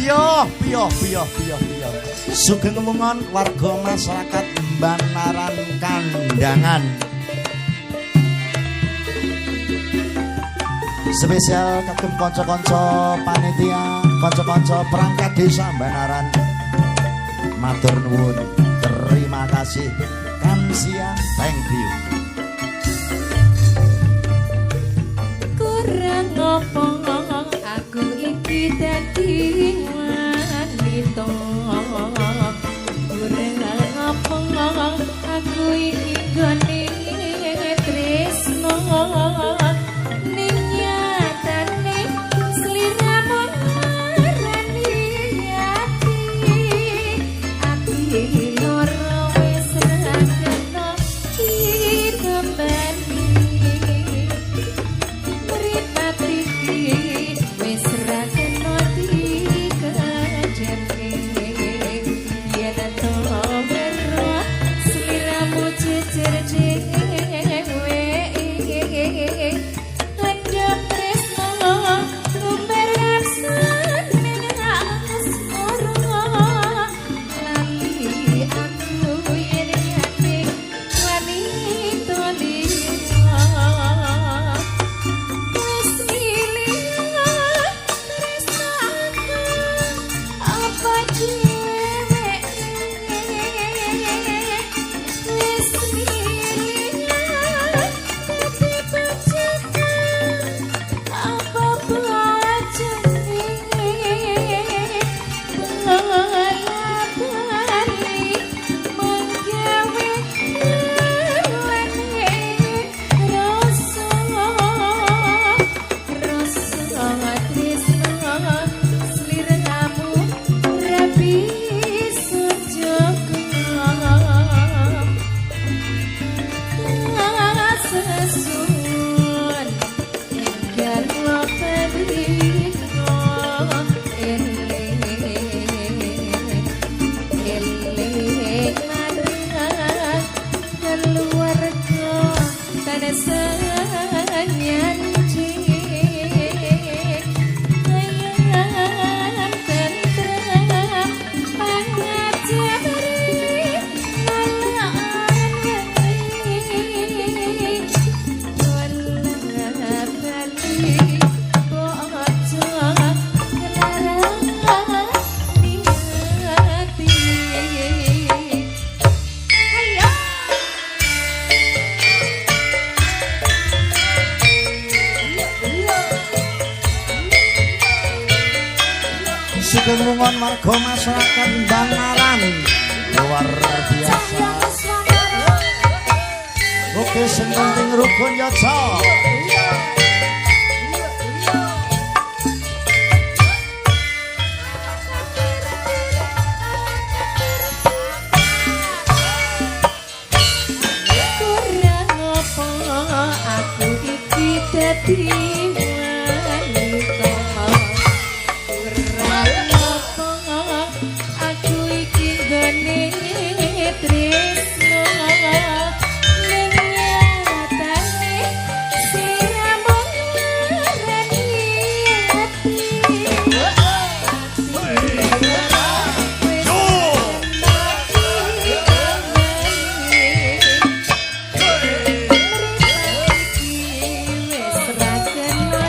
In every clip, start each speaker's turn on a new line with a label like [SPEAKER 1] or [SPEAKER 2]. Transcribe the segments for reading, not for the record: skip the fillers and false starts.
[SPEAKER 1] Piyo. Sugeng ngemungon warga masyarakat Banaran Kandangan. Spesial kagem kanca-kanca panitia, kanca-kanca perangkat desa Banaran. Matur nuwun, terima kasih. Kansia, thank you.
[SPEAKER 2] Kurang apa aku iki dadi wanita. Kurang apa aku iki gone tresno. Ning nyatane sliramu marani ati loro wis ra kena ditembani. Mripate iki wis ra kena dikajake. Yen to wero sliramu jejer dhewe. Ada tresno lumeran ning asmara. Lali aku yen ati wanita liya. Wis ilang tresnaku apa dhewe. Wis ilang tapi bojoku apa bojone. Bola bali menggawe lelane rasa tresno sliramu ra bisa jaga. Sesun enggar lo periko eling marang keluarga tanah senyanji. Ayam tentrem pangajari malaan wengi. Bola bali bojo kelarang niati. Ayo
[SPEAKER 1] Sugeng ngemungon warga masyarakat Banaran. Luar biasa. Oke, sing penting rukun ya, Cok.
[SPEAKER 2] kurang apa aku iki dadi wanita. Kurang apa aku iki gone tresno. Ning nyatane sliramu marani ati. Wis ra kena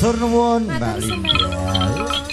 [SPEAKER 1] Matur nuwun Mbak
[SPEAKER 2] Matur
[SPEAKER 1] Linda.
[SPEAKER 2] sembah.